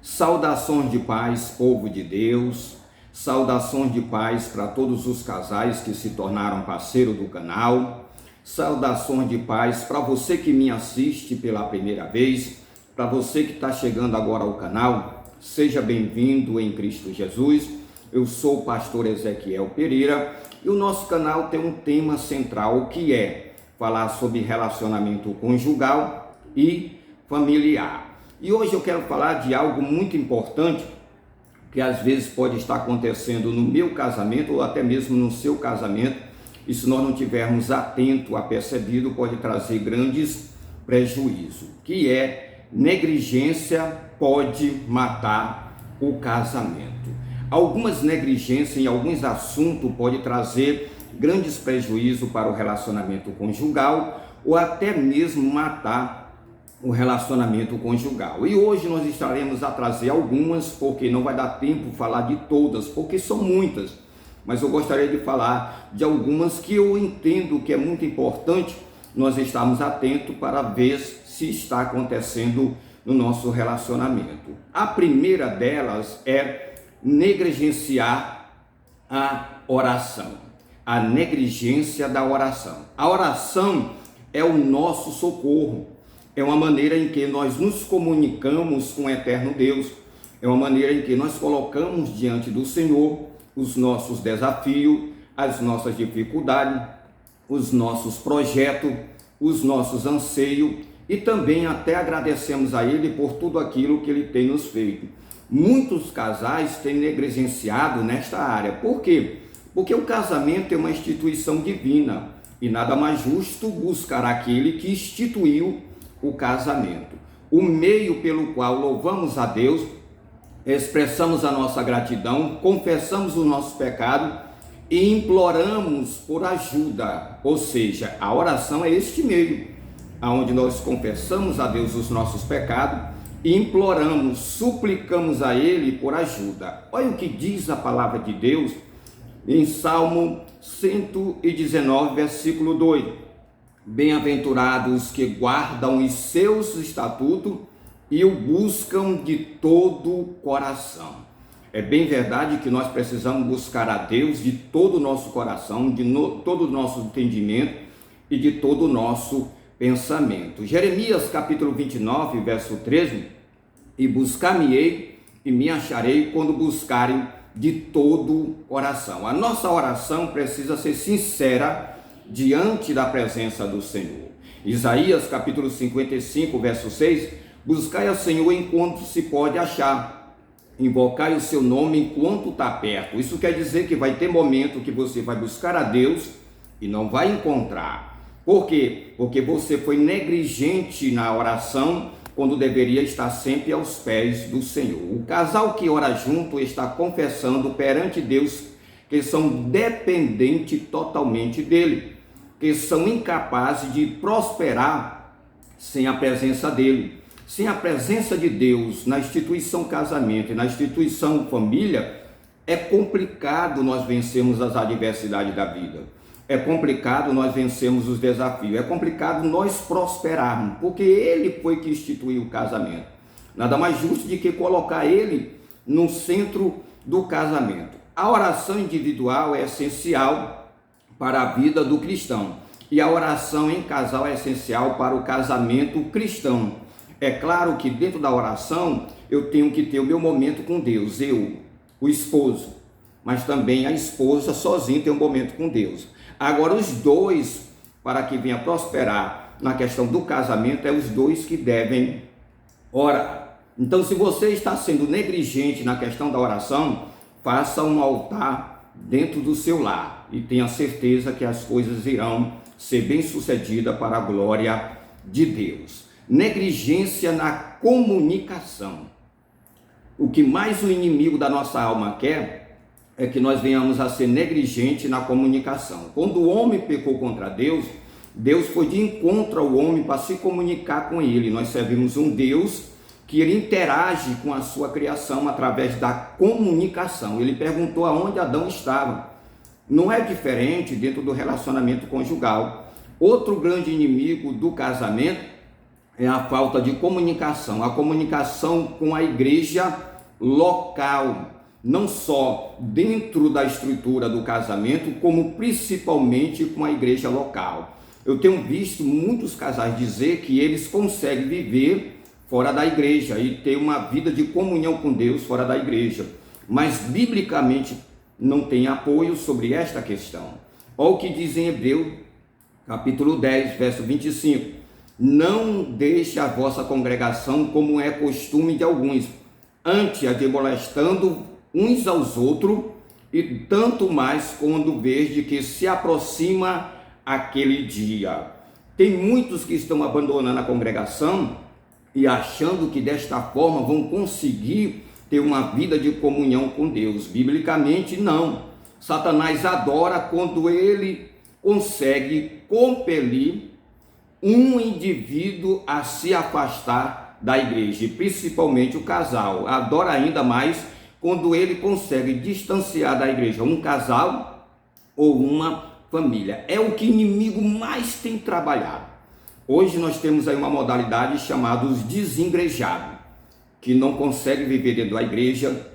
Saudações de paz, povo de Deus, saudações de paz para todos os casais que se tornaram parceiro do canal, saudações de paz para você que me assiste pela primeira vez, para você que está chegando agora ao canal, seja bem-vindo em Cristo Jesus. Eu sou o pastor Ezequiel Pereira e o nosso canal tem um tema central que é falar sobre relacionamento conjugal e familiar. E hoje eu quero falar de algo muito importante que às vezes pode estar acontecendo no meu casamento ou até mesmo no seu casamento, e se nós não tivermos atento, apercebido, pode trazer grandes prejuízos, que é negligência pode matar o casamento. Algumas negligências em alguns assuntos pode trazer grandes prejuízos para o relacionamento conjugal ou até mesmo matar o relacionamento conjugal. E hoje nós estaremos a trazer algumas, porque não vai dar tempo de falar de todas, porque são muitas, mas eu gostaria de falar de algumas que eu entendo que é muito importante nós estarmos atentos para ver se está acontecendo no nosso relacionamento. A primeira delas é negligenciar a oração, a negligência da oração. A oração é o nosso socorro. É uma maneira em que nós nos comunicamos com o eterno Deus. É uma maneira em que nós colocamos diante do Senhor os nossos desafios, as nossas dificuldades, os nossos projetos, os nossos anseios e também até agradecemos a Ele por tudo aquilo que Ele tem nos feito. Muitos casais têm negligenciado nesta área. Por quê? Porque o casamento é uma instituição divina e nada mais justo buscar aquele que instituiu o casamento. O meio pelo qual louvamos a Deus, expressamos a nossa gratidão, confessamos o nosso pecado e imploramos por ajuda. Ou seja, a oração é este meio, onde nós confessamos a Deus os nossos pecados e imploramos, suplicamos a Ele por ajuda. Olha o que diz a palavra de Deus em Salmo 119, versículo 2. Bem-aventurados que guardam os seus estatutos e o buscam de todo o coração. É bem verdade que nós precisamos buscar a Deus de todo o nosso coração, todo o nosso entendimento e de todo o nosso pensamento. Jeremias capítulo 29, verso 13, e buscar-me-ei e me acharei quando buscarem de todo o coração. A nossa oração precisa ser sincera diante da presença do Senhor. Isaías capítulo 55, verso 6, buscai ao Senhor enquanto se pode achar, invocai o seu nome enquanto está perto. Isso quer dizer que vai ter momento que você vai buscar a Deus e não vai encontrar. Por quê? Porque você foi negligente na oração quando deveria estar sempre aos pés do Senhor. O casal que ora junto está confessando perante Deus que são dependentes totalmente dele, que são incapazes de prosperar sem a presença dele. Sem a presença de Deus na instituição casamento e na instituição família, é complicado nós vencermos as adversidades da vida. É complicado nós vencermos os desafios. É complicado nós prosperarmos, porque ele foi que instituiu o casamento. Nada mais justo do que colocar ele no centro do casamento. A oração individual é essencial para a vida do cristão e a oração em casal é essencial para o casamento cristão. É claro que dentro da oração eu tenho que ter o meu momento com Deus, eu, o esposo, mas também a esposa sozinha tem um momento com Deus. Agora os dois, para que venha prosperar na questão do casamento, é os dois que devem orar. Então, se você está sendo negligente na questão da oração, faça um altar dentro do seu lar e tenha certeza que as coisas irão ser bem-sucedidas para a glória de Deus. Negligência na comunicação. O que mais o inimigo da nossa alma quer é que nós venhamos a ser negligentes na comunicação. Quando o homem pecou contra Deus, Deus foi de encontro ao homem para se comunicar com ele. Nós servimos um Deus que ele interage com a sua criação através da comunicação. Ele perguntou aonde Adão estava. Não é diferente dentro do relacionamento conjugal. Outro grande inimigo do casamento é a falta de comunicação, a comunicação com a igreja local, não só dentro da estrutura do casamento, como principalmente com a igreja local. Eu tenho visto muitos casais dizer que eles conseguem viver fora da igreja e ter uma vida de comunhão com Deus fora da igreja, mas biblicamente não tem apoio sobre esta questão. Olha o que diz em Hebreus, capítulo 10, verso 25. Não deixe a vossa congregação como é costume de alguns, antes admoestando uns aos outros, e tanto mais quando vede que se aproxima aquele dia. Tem muitos que estão abandonando a congregação e achando que desta forma vão conseguir ter uma vida de comunhão com Deus. Biblicamente, não. Satanás adora quando ele consegue compelir um indivíduo a se afastar da igreja, e principalmente o casal. Adora ainda mais quando ele consegue distanciar da igreja um casal ou uma família. É o que o inimigo mais tem trabalhado. Hoje nós temos aí uma modalidade chamada os desengrejados, que não consegue viver dentro da igreja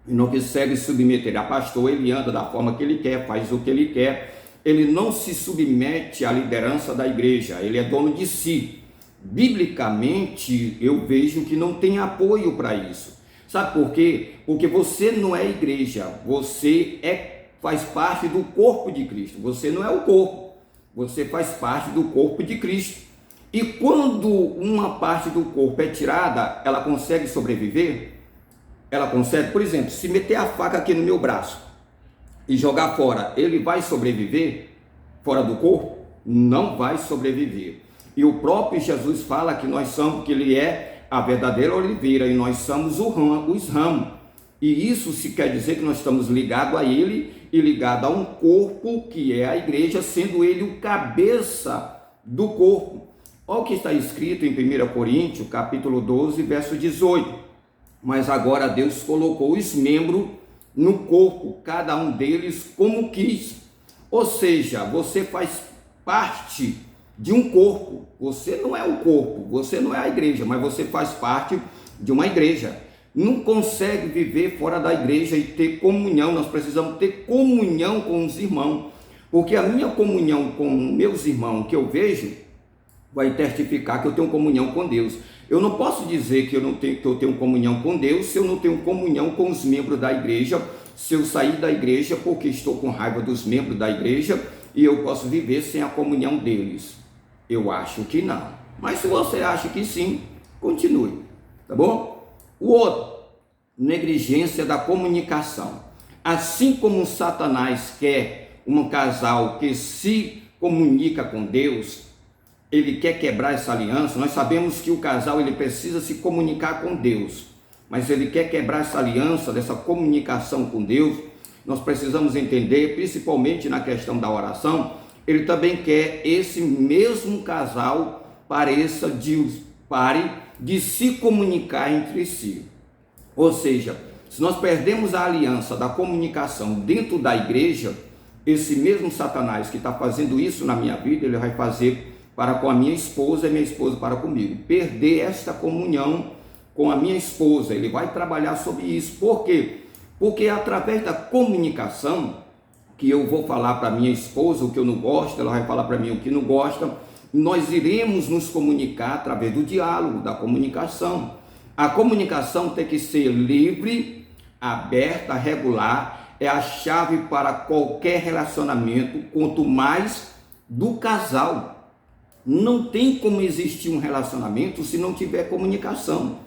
e não consegue submeter a pastor. Ele anda da forma que ele quer, faz o que ele quer, ele não se submete à liderança da igreja, ele é dono de si. Biblicamente, eu vejo que não tem apoio para isso. Sabe por quê? Porque você não é igreja, você faz parte do corpo de Cristo. Você não é o corpo, você faz parte do corpo de Cristo. E quando uma parte do corpo é tirada, ela consegue sobreviver? Ela consegue, por exemplo, se meter a faca aqui no meu braço e jogar fora, ele vai sobreviver fora do corpo? Não vai sobreviver. E o próprio Jesus fala que nós somos, que ele é a verdadeira oliveira e nós somos os ramos. E isso se quer dizer que nós estamos ligados a ele e ligados a um corpo que é a igreja, sendo ele o cabeça do corpo. Olha o que está escrito em 1 Coríntios, capítulo 12, verso 18. Mas agora Deus colocou os membros no corpo, cada um deles como quis. Ou seja, você faz parte de um corpo. Você não é o corpo, você não é a igreja, mas você faz parte de uma igreja. Não consegue viver fora da igreja e ter comunhão. Nós precisamos ter comunhão com os irmãos, porque a minha comunhão com meus irmãos que eu vejo vai testificar que eu tenho comunhão com Deus. Eu não posso dizer que eu tenho comunhão com Deus se eu não tenho comunhão com os membros da igreja, se eu sair da igreja porque estou com raiva dos membros da igreja e eu posso viver sem a comunhão deles. Eu acho que não. Mas se você acha que sim, continue, tá bom? O outro, negligência da comunicação. Assim como Satanás quer um casal que se comunica com Deus, ele quer quebrar essa aliança. Nós sabemos que o casal ele precisa se comunicar com Deus, mas ele quer quebrar essa aliança, dessa comunicação com Deus. Nós precisamos entender, principalmente na questão da oração, ele também quer esse mesmo casal pare de se comunicar entre si. Ou seja, se nós perdemos a aliança da comunicação dentro da igreja, esse mesmo Satanás que está fazendo isso na minha vida, ele vai fazer para com a minha esposa e minha esposa para comigo. Perder esta comunhão com a minha esposa, ele vai trabalhar sobre isso. Por quê? Porque é através da comunicação que eu vou falar para minha esposa o que eu não gosto, ela vai falar para mim o que não gosta. Nós iremos nos comunicar através do diálogo, da comunicação. A comunicação tem que ser livre, aberta, regular, é a chave para qualquer relacionamento, quanto mais do casal. Não tem como existir um relacionamento se não tiver comunicação.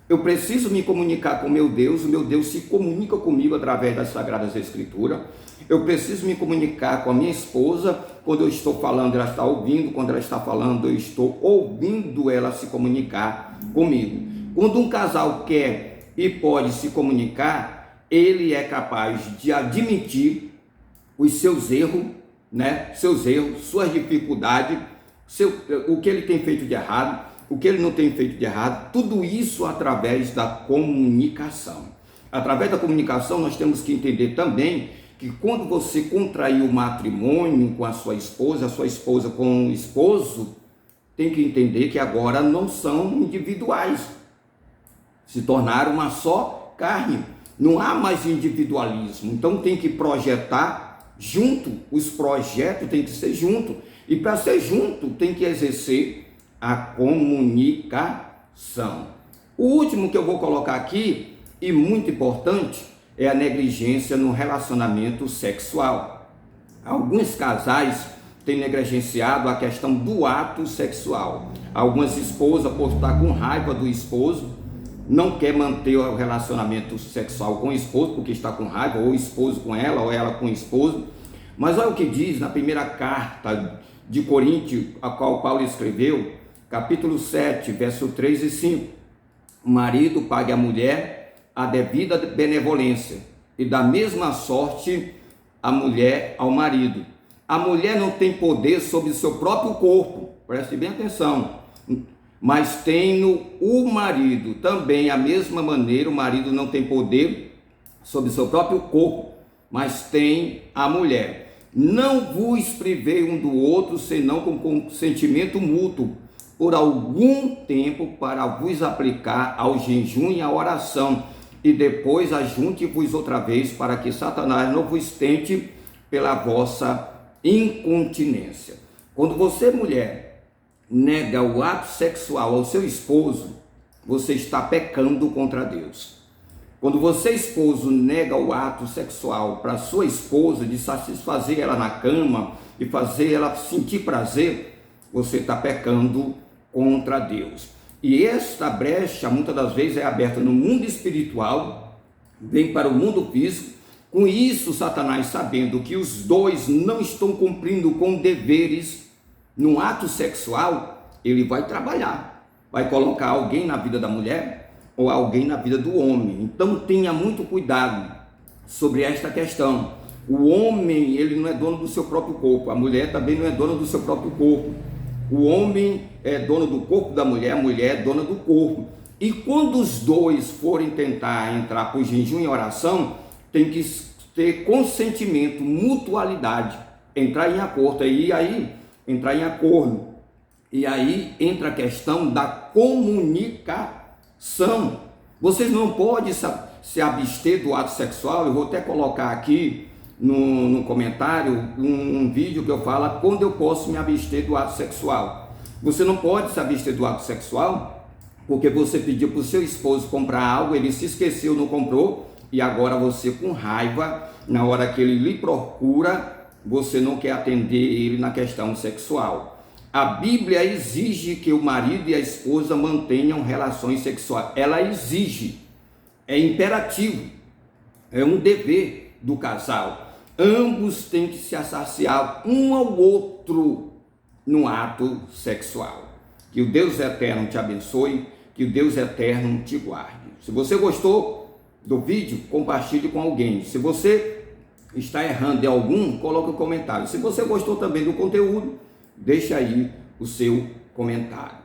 Eu preciso me comunicar com meu Deus, o meu Deus se comunica comigo através das Sagradas Escrituras. Eu preciso me comunicar com a minha esposa, quando eu estou falando, ela está ouvindo, quando ela está falando, eu estou ouvindo ela se comunicar comigo. Quando um casal quer e pode se comunicar, ele é capaz de admitir os seus erros, suas dificuldades, o que ele tem feito de errado, o que ele não tem feito de errado, tudo isso através da comunicação. Através da comunicação nós temos que entender também que quando você contrair o matrimônio com a sua esposa com o esposo, tem que entender que agora não são individuais, se tornaram uma só carne, não há mais individualismo, então tem que projetar junto, os projetos têm que ser junto, e para ser junto tem que exercer a comunicação. O último que eu vou colocar aqui, e muito importante, é a negligência no relacionamento sexual. Alguns casais têm negligenciado a questão do ato sexual. Algumas esposas, por estar com raiva do esposo, não quer manter o relacionamento sexual com o esposo, porque está com raiva, ou o esposo com ela, ou ela com o esposo. Mas olha o que diz na primeira carta de Coríntios, a qual Paulo escreveu, capítulo 7, verso 3 e 5. O marido pague à mulher a devida benevolência, e da mesma sorte a mulher ao marido. A mulher não tem poder sobre o seu próprio corpo, preste bem atenção, mas tem o marido também. A mesma maneira, o marido não tem poder sobre o seu próprio corpo, mas tem a mulher. Não vos privei um do outro, senão com consentimento mútuo, por algum tempo, para vos aplicar ao jejum e à oração, e depois ajunte-vos outra vez, para que Satanás não vos tente pela vossa incontinência. Quando você, mulher, nega o ato sexual ao seu esposo, você está pecando contra Deus. Quando você, esposo, nega o ato sexual para sua esposa, de satisfazer ela na cama e fazer ela sentir prazer, você está pecando contra Deus. E esta brecha, muitas das vezes, é aberta no mundo espiritual, vem para o mundo físico. Com isso, Satanás, sabendo que os dois não estão cumprindo com deveres no ato sexual, ele vai trabalhar, vai colocar alguém na vida da mulher ou alguém na vida do homem. Então tenha muito cuidado sobre esta questão. O homem, ele não é dono do seu próprio corpo, a mulher também não é dona do seu próprio corpo. O homem é dono do corpo da mulher, a mulher é dona do corpo. E quando os dois forem tentar entrar por jejum e oração, tem que ter consentimento, mutualidade, entrar em acordo. E aí, entrar em acordo. E aí entra a questão da comunicação. Vocês não podem se abster do ato sexual. Eu vou até colocar aqui no comentário um vídeo que eu falo quando eu posso me abster do ato sexual. Você não pode se abster do ato sexual porque você pediu para o seu esposo comprar algo, ele se esqueceu, não comprou, e agora você, com raiva, na hora que ele lhe procura, você não quer atender ele na questão sexual. A Bíblia exige que o marido e a esposa mantenham relações sexuais. Ela exige, é imperativo, é um dever do casal. Ambos têm que se saciar um ao outro no ato sexual. Que o Deus eterno te abençoe, que o Deus eterno te guarde. Se você gostou do vídeo, compartilhe com alguém. Se você está errando em algum, coloque um comentário. Se você gostou também do conteúdo, deixe aí o seu comentário.